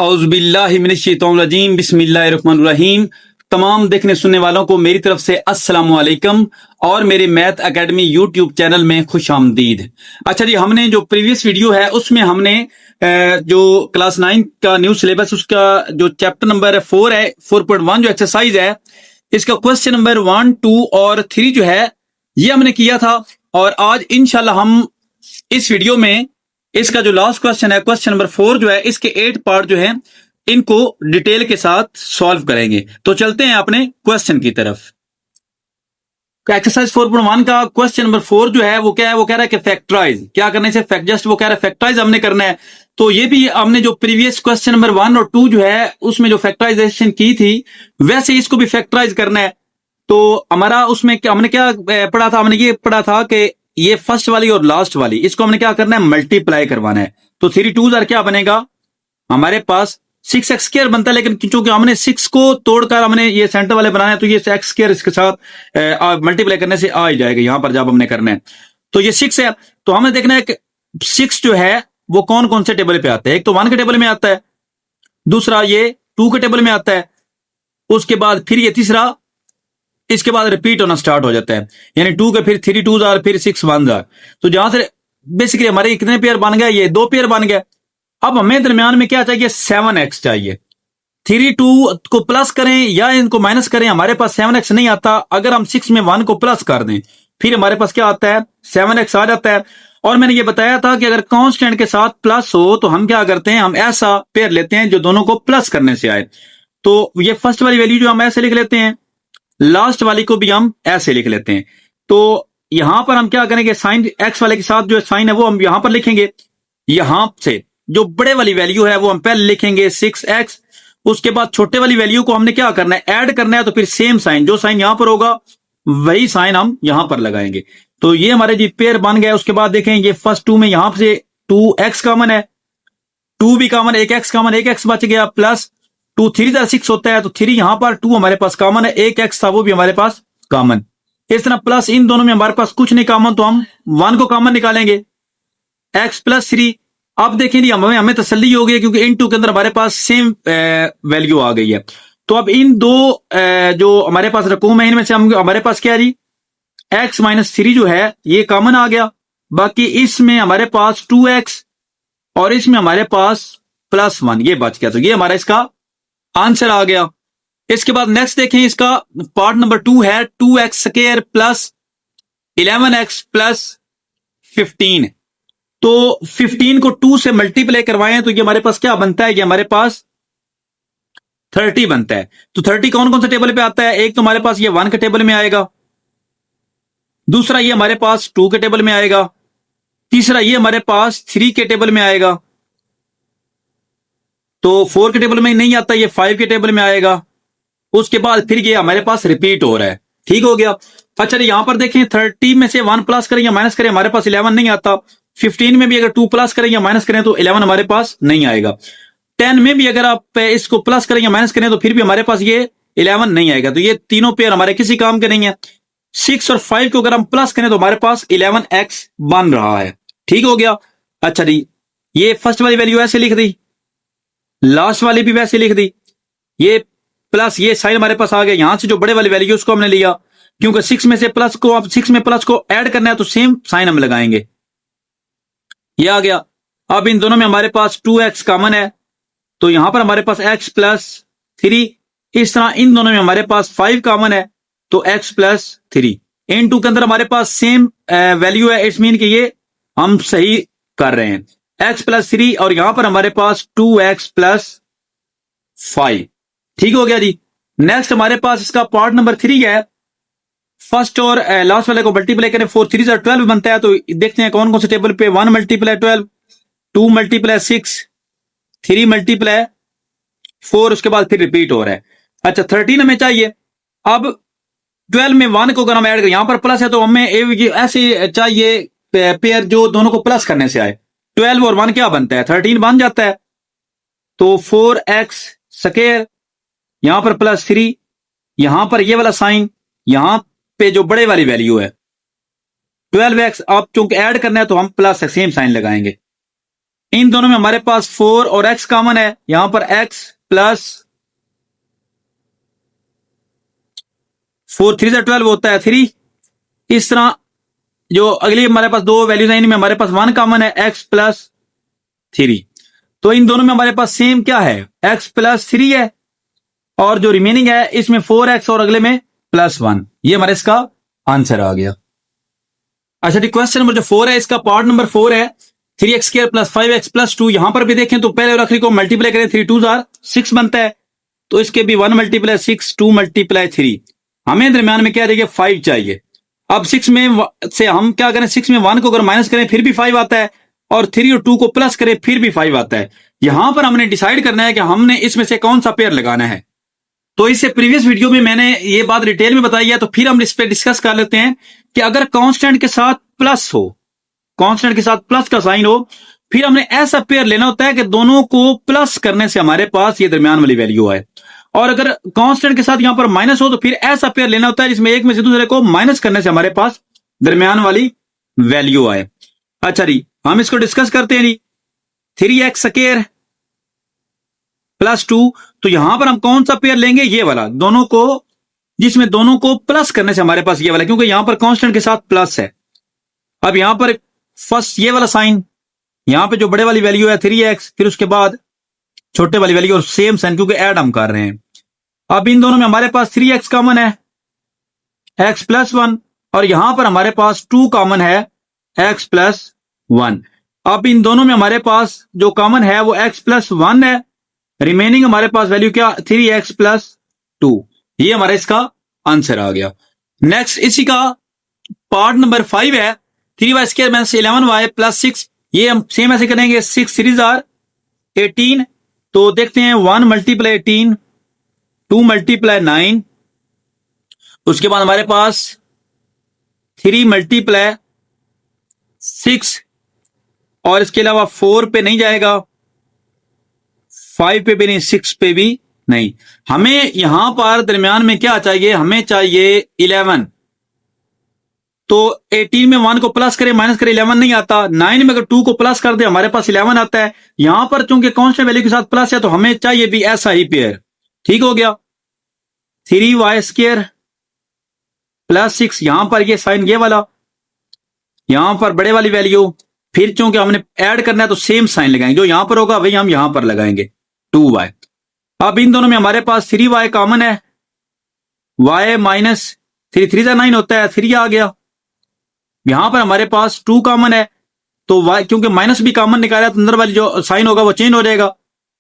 औज़ुबिल्लाहिमिनश्शैतानिर्रजीम बिस्मिल्लाहिर्रहमानिर्रहीम। तमाम देखने सुनने वालों को मेरी तरफ से अस्सलाम वालेकुम और मेरे मैथ एकेडमी यूट्यूब चैनल में खुश आमदीद। अच्छा जी, हमने जो प्रीवियस वीडियो है उसमें हमने जो क्लास 9 का न्यू सिलेबस उसका जो चैप्टर नंबर 4 है 4.1 जो एक्सरसाइज है इसका क्वेश्चन नंबर 1, 2 और 3 जो है ये हमने किया था। और आज इंशाल्लाह हम इस वीडियो में इसका जो लास्ट क्वेश्चन है क्वेश्चन नंबर 4 जो है इसके 8 पार्ट जो है इनको डिटेल के साथ सॉल्व करेंगे। तो चलते हैं अपने क्वेश्चन की तरफ। एक्सरसाइज 4.1 का क्वेश्चन नंबर 4 जो है वो क्या है, वो कह रहा है कि फैक्टराइज क्या करने से जस्ट वो कह रहा है फैक्टराइज हमने करना है। तो ये भी हमने जो प्रीवियस क्वेश्चन नंबर 1 और 2 जो है उसमें जो फैक्टराइजेशन की थी वैसे इसको भी फैक्टराइज करना है। तो हमारा उसमें हमने क्या पढ़ा था, हमने ये पढ़ा था कि ये फर्स्ट वाली और लास्ट वाली इसको हमने क्या करना है, मल्टीप्लाई करवाना है। तो 3 2 क्या बनेगा हमारे पास 6x² बनता है, लेकिन चूंकि हमने 6 को तोड़कर हमने ये सेंटर वाले बनाना है तो ये x² इसके साथ मल्टीप्लाई करने से आ ही जाएगा यहां पर जब हमने करना है। तो ये 6 है तो हमें देखना है कि 6 जो है वो कौन कौन से टेबल पे आता है। एक तो 1 के टेबल में आता है, दूसरा ये 2 के टेबल में आता है, उसके बाद फिर ये तीसरा इसके बाद रिपीट होना स्टार्ट हो जाता है, यानी 2 के फिर 3 2 फिर 6 1। तो जहां से बेसिकली हमारे कितने पेयर बन गए, ये 2 पेयर बन गए। अब हमें दरमियान में क्या चाहिए, 7x चाहिए। 3 2 को प्लस करें या इनको माइनस करें, हमारे पास 7x नहीं आता। अगर हम 6 में 1 को प्लस कर दें फिर हमारे पास क्या आता है, 7x आ जाता है। और मैंने ये बताया था कि अगर कांस्टेंट के साथ प्लस हो तो हम क्या करते हैं, हम ऐसा पेयर लेते हैं जो दोनों को प्लस करने से आए। तो ये फर्स्ट वाली वैल्यू जो हम ऐसे लिख लेते हैं, लास्ट वाली को भी हम ऐसे लिख लेते हैं। तो यहां पर हम क्या करेंगे, साइन एक्स वाले के साथ जो साइन है वो हम यहां पर लिखेंगे। यहां से जो बड़े वाली वैल्यू है वो हम पहले लिखेंगे 6x। उसके बाद छोटे वाली वैल्यू को हमने क्या करना है, ऐड करना है। तो फिर सेम साइन, जो साइन यहां पर होगा वही साइन हम यहां पर लगाएंगे। तो ये हमारे जी पेयर बन गया। उसके बाद देखें ये फर्स्ट 2 में यहां से 2x कॉमन है, 2 भी कॉमन, 1x कॉमन, 1x बच गया, प्लस 2 3 6 होता है तो 3 यहां पर, 2 हमारे पास कॉमन है, 1x था वो भी हमारे पास कॉमन। इस तरह प्लस इन दोनों में हमारे पास कुछ नहीं कॉमन तो हम 1 को कॉमन निकालेंगे, x + 3। अब देखें हमें तसल्ली हो गई क्योंकि इन 2 के अंदर हमारे पास सेम वैल्यू आ गई है। तो अब इन दो जो हमारे पास रकूम है इनमें से हम हमारे पास क्या है जी, x - 3 जो है ये कॉमन आ गया। बाकी इसमें हमारे पास 2x और इसमें हमारे पास +1 ये बच गया। तो ये हमारा इसका आंसर आ गया। इसके बाद नेक्स्ट देखें, इसका पार्ट नंबर 2 है 2x² + 11x + 15। तो 15 को 2 से मल्टीप्लाई करवाएं तो ये हमारे पास क्या बनता है, ये हमारे पास 30 बनता है। तो 30 कौन कौन से टेबल पे आता है, एक तो हमारे पास ये 1 के टेबल में आएगा, दूसरा ये हमारे पास 2 के टेबल में आएगा, तीसरा ये हमारे पास 3 के टेबल में आएगा। तो 4 के टेबल में नहीं आता, ये 5 के टेबल में आएगा। उसके बाद फिर ये हमारे पास रिपीट हो रहा है। ठीक हो गया। अच्छा यहां पर देखें 30 में से 1 प्लस करें या माइनस करें हमारे पास 11 नहीं आता। 15 में भी अगर 2 प्लस करें या माइनस करें तो 11 हमारे पास नहीं आएगा। 10 में भी अगर आप इसको प्लस करें या माइनस करें तो फिर भी हमारे पास ये 11 नहीं आएगा। तो ये तीनों पेयर हमारे किसी काम के नहीं है। 6 और 5 को अगर हम प्लस करें तो हमारे पास 11x बन रहा है। ठीक हो गया। अच्छा जी, ये फर्स्ट वाली वैल्यू ऐसे लिख दी, लास्ट वाली भी वैसे लिख दी, ये प्लस ये साइन हमारे पास आ गया। यहां से जो बड़े वाली वैल्यू उसको हमने लिया, क्योंकि 6 में से प्लस को, अब 6 में प्लस को ऐड करना है तो सेम साइन हम लगाएंगे। ये आ गया। अब इन दोनों में हमारे पास 2x कॉमन है तो यहां पर हमारे पास x + 3। इस तरह इन दोनों में हमारे पास 5 कॉमन है तो x + 3। इन 2 के अंदर हमारे पास सेम वैल्यू है, इट्स मीन कि ये हम सही कर रहे हैं, x + 3 और यहां पर हमारे पास 2x + 5। ठीक हो गया जी। नेक्स्ट हमारे पास इसका पार्ट नंबर 3 है। फर्स्ट और लास्ट वाले को मल्टीप्लाई करें, 4 3 12 बनता है। तो देखते हैं कौन कौन से टेबल पे, 1 × 12, 2 × 6, 3 × 4, उसके बाद फिर रिपीट हो रहा है। अच्छा 13 हमें चाहिए। अब 12 में 1 को अगर हम ऐड करें, यहां पर प्लस है तो हमें ऐसे चाहिए पेयर जो दोनों को प्लस करने से आए। 12 और 1 क्या बनता है, 13 बन जाता है। तो 4x², यहां पर +3, यहां पर ये वाला साइन, यहां पे जो बड़े वाली वैल्यू है 12x। अब चूंकि ऐड करना है तो हम प्लस सेम साइन लगाएंगे। इन दोनों में हमारे पास 4 और x कॉमन है, यहां पर x प्लस 4 3 12 होता है 3। इस तरह जो अगली हमारे पास दो वैल्यूज हैं, इनमें हमारे पास 1 कॉमन है, x प्लस 3। तो इन दोनों में हमारे पास सेम क्या है, x प्लस 3 है, और जो रिमेनिंग है इसमें 4x और अगले में +1। ये हमारे इसका आंसर आ गया। अच्छा जी, क्वेश्चन नंबर जो 4 है, इसका पार्ट नंबर 4 है 3x² + 5x + 2। यहां पर भी देखें तो पहले और आखिरी को मल्टीप्लाई करें, 3 2 6 बनता है, तो इसके भी 1 × 6 2 × 3। हमें दरमियान में क्या चाहिए, 5 चाहिए। अब 6 में से हम क्या करें, 6 में 1 को अगर माइनस करें फिर भी 5 आता है, और 3 और 2 को प्लस करें फिर भी 5 आता है। यहां पर हमने डिसाइड करना है कि हमने इसमें से कौन सा पेयर लगाना है। तो इससे प्रीवियस वीडियो में मैंने ये बात डिटेल में बताई है, तो फिर हम इस पर डिस्कस कर लेते हैं कि अगर कांस्टेंट के साथ प्लस हो, कांस्टेंट के साथ प्लस का साइन हो, फिर हमने ऐसा पेयर लेना होता है कि दोनों को प्लस करने से हमारे पास ये दरमियान वाली वैल्यू आए। और अगर कांस्टेंट के साथ यहां पर माइनस हो तो फिर ऐसा पेयर लेना होता है जिसमें एक में से दूसरे को माइनस करने से हमारे पास दरमियान वाली वैल्यू आए। अच्छा जी, हम इसको डिस्कस करते हैं जी। 3x² + 2, तो यहां पर हम कौन सा पेयर लेंगे, ये वाला, दोनों को, जिसमें दोनों को प्लस करने से हमारे पास ये वाला, क्योंकि यहां पर कांस्टेंट के साथ प्लस है। अब यहां पर फर्स्ट ये वाला साइन, यहां पे जो बड़े वाली वैल्यू है 3x, फिर उसके बाद छोटे वाली वैल्यू और सेम साइन, क्योंकि ऐड हम कर रहे हैं। अब इन दोनों में हमारे पास 3x कॉमन है, x + 1, और यहां पर हमारे पास 2 कॉमन है, x + 1। अब इन दोनों में हमारे पास जो कॉमन है वो x + 1 है, रिमेनिंग हमारे पास वैल्यू क्या, 3x + 2। ये हमारा इसका आंसर आ गया। नेक्स्ट इसी का पार्ट नंबर 5 है 3y² - 11y + 6। ये हम सेम ऐसे करेंगे, 6 3 = 18। तो देखते हैं, 1 × 18, 2 × 9, उसके बाद हमारे पास 3 × 6, और इसके अलावा 4 पे नहीं जाएगा, 5 पे भी नहीं, 6 पे भी नहीं। हमें यहां पर दरमियान में क्या चाहिए, हमें चाहिए 11। तो 18 में 1 को प्लस करें माइनस करें 11 नहीं आता। 9 में अगर 2 को प्लस कर दे हमारे पास 11 आता है। यहां पर चूंकि कांस्टेंट वैल्यू के साथ प्लस है तो हमें चाहिए भी ऐसा ही पेयर। ठीक हो गया, 3y² + 6, यहां पर ये साइन ये वाला, यहां पर बड़े वाली वैल्यू, फिर चूंकि हमने ऐड करना है तो सेम साइन लगाएंगे, जो यहां पर होगा वही हम यहां पर लगाएंगे, 2y। अब इन दोनों में हमारे पास 3y कॉमन है, y - 3 3 9 होता है, 3 आ गया। यहां पर हमारे पास 2 कॉमन है, तो y क्योंकि माइनस भी कॉमन निकाला तो अंदर वाली जो साइन होगा वो चेंज हो जाएगा,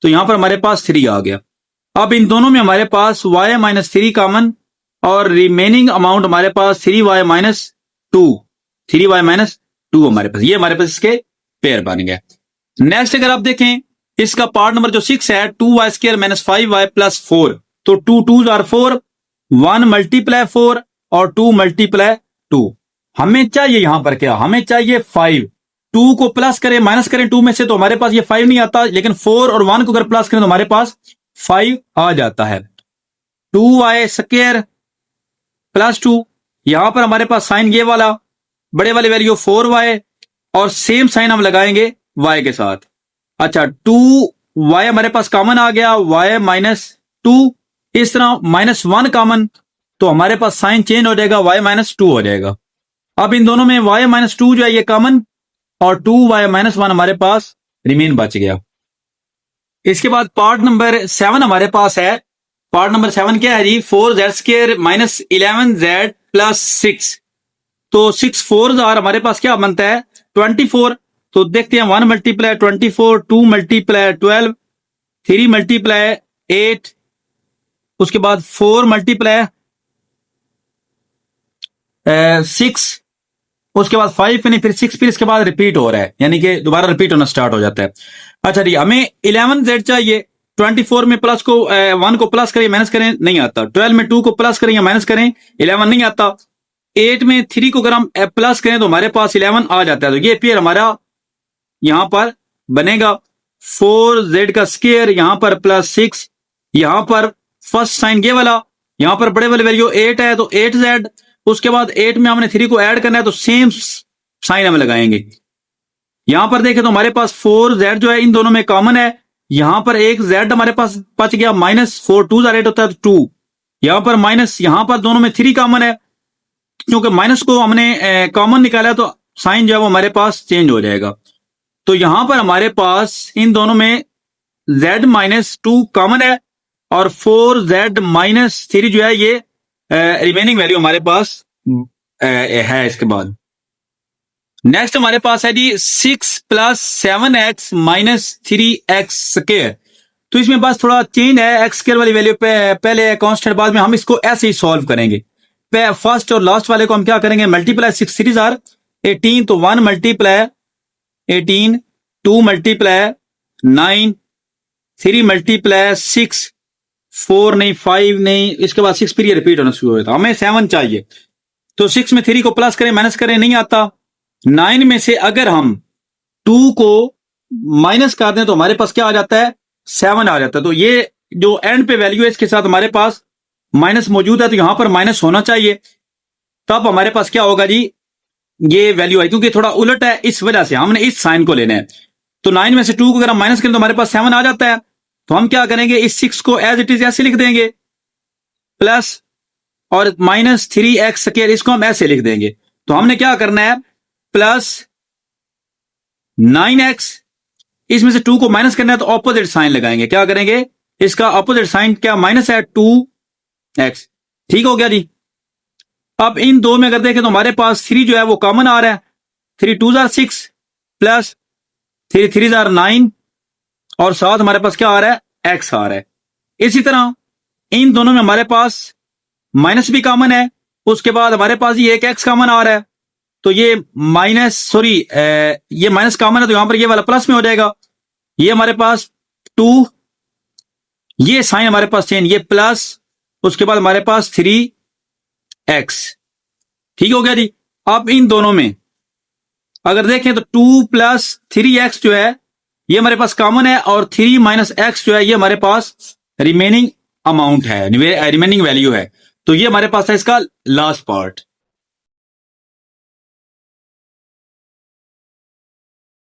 तो यहां पर हमारे पास 3 आ गया। अब इन दोनों में हमारे पास y - 3 कॉमन, और रिमेनिंग अमाउंट हमारे पास 3y - 2, 3y - 2 हमारे पास, ये हमारे पास इसके पेयर बन गए। नेक्स्ट अगर आप देखें इसका पार्ट नंबर जो 6 है 2y² - 5y + 4। तो 2 2 = 4, 1 × 4 और 2 × 2। हमें चाहिए यहां पर क्या, हमें चाहिए 5। 2 को प्लस करें माइनस करें 2 में से तो हमारे पास ये 5 नहीं आता, लेकिन 4 और 1 को अगर प्लस करें तो हमारे पास 5 आ जाता है। 2y² + 2, यहां पर हमारे पास साइन ये वाला, बड़े वाली वैल्यू 4y, और सेम साइन हम लगाएंगे y के साथ। अच्छा, 2y हमारे पास कॉमन आ गया, y - 2, इस तरह -1 कॉमन, तो हमारे पास साइन चेंज हो जाएगा, y - 2 हो जाएगा। अब इन दोनों में y - 2 जो है ये कॉमन, और 2y - 1 हमारे पास रिमेन बच गया। इसके बाद पार्ट नंबर 7 हमारे पास है। पार्ट नंबर 7 क्या है जी, 4z² - 11z + 6। तो 6 4 हमारे पास क्या बनता है, 24। तो देखते हैं, 1 × 24, 2 × 12, 3 × 8, उसके बाद 4 × 6, उसके बाद 5 नहीं, फिर 6, फिर इसके बाद रिपीट हो रहा है, यानी कि दोबारा रिपीट होना स्टार्ट हो जाता है। अच्छा जी, हमें 11z चाहिए। 24 में प्लस को 1 को प्लस करें माइनस करें नहीं आता, 12 में 2 को प्लस करें या माइनस करें 11 नहीं आता, 8 में 3 को अगर हम प्लस करें तो हमारे पास 11 आ जाता है। तो ये पेयर हमारा यहां पर बनेगा, 4z² यहां पर +6, यहां पर फर्स्ट साइन ये वाला, यहां पर बड़े वाले वैल्यू 8 है तो 8z, उसके बाद 8 में हमने 3 को ऐड करना है तो सेम साइन हम लगाएंगे, यहां पर देखें तो हमारे पास 4z जो है इन दोनों में कॉमन है, यहां पर एक z हमारे पास बच गया, -4 2 8 होता है 2, यहां पर माइनस, यहां पर दोनों में 3 कॉमन है, क्योंकि माइनस को हमने कॉमन निकाला तो साइन जो है वो हमारे पास चेंज हो जाएगा। तो यहां पर हमारे पास इन दोनों में z -2 कॉमन है और 4z -3 जो है ये रिमेनिंग वैल्यू हमारे पास है। इसके बाद नेक्स्ट हमारे पास है जी 6 + 7x - 3x²। तो इसमें बस थोड़ा चेंज है, x² वाली वैल्यू पे पहले कांस्टेंट, बाद में हम इसको ऐसे ही सॉल्व करेंगे। फर्स्ट और लास्ट वाले को हम क्या करेंगे, मल्टीप्लाई 6 3 * 18, तो 1 × 18, 2 × 9, 3 × 6, 4 नहीं, 5 नहीं, इसके बाद 6 फिर ये रिपीट होना शुरू होता है। हमें 7 चाहिए, तो 6 में 3 को प्लस करें माइनस करें नहीं आता। 9 में से अगर हम 2 को माइनस कर दें तो हमारे पास क्या आ जाता है, 7 आ जाता है। तो ये जो एंड पे वैल्यू है इसके साथ हमारे पास माइनस मौजूद है, तो यहां पर माइनस होना चाहिए, तब हमारे पास क्या होगा जी, ये वैल्यू आई, क्योंकि थोड़ा उलट है इस वजह से हमने इस साइन को लेना है। तो 9 में से 2 को अगर हम माइनस करें तो हमारे पास 7 आ जाता है। तो हम क्या करेंगे, इस 6 को एज इट इज ऐसे लिख देंगे, प्लस और -3x², इसको हम ऐसे लिख देंगे। तो हमने क्या करना है, प्लस 9x, इसमें से 2 को माइनस करना है तो ऑपोजिट साइन लगाएंगे, क्या करेंगे, इसका ऑपोजिट साइन क्या, माइनस है 2x। ठीक हो गया जी। अब इन दो में अगर देखें तो हमारे पास 3 जो है वो कॉमन आ रहा है, 3 2 * 6 प्लस 3 3 * 9 और साथ हमारे पास क्या आ रहा है, x आ रहा है। इसी तरह इन दोनों में हमारे पास माइनस भी कॉमन है, उसके बाद हमारे पास ये एक x कॉमन आ रहा है, तो ये ये माइनस कॉमन है तो यहां पर ये वाला प्लस में हो जाएगा। ये हमारे पास 2, ये साइन हमारे पास चेंज, ये प्लस, उसके बाद हमारे पास 3x। ठीक हो गया जी। अब इन दोनों में अगर देखें तो 2 + 3x जो है ये हमारे पास कॉमन है, और 3 - x जो है ये हमारे पास रिमेनिंग अमाउंट है, रिमेनिंग वैल्यू है। तो ये हमारे पास है इसका लास्ट पार्ट।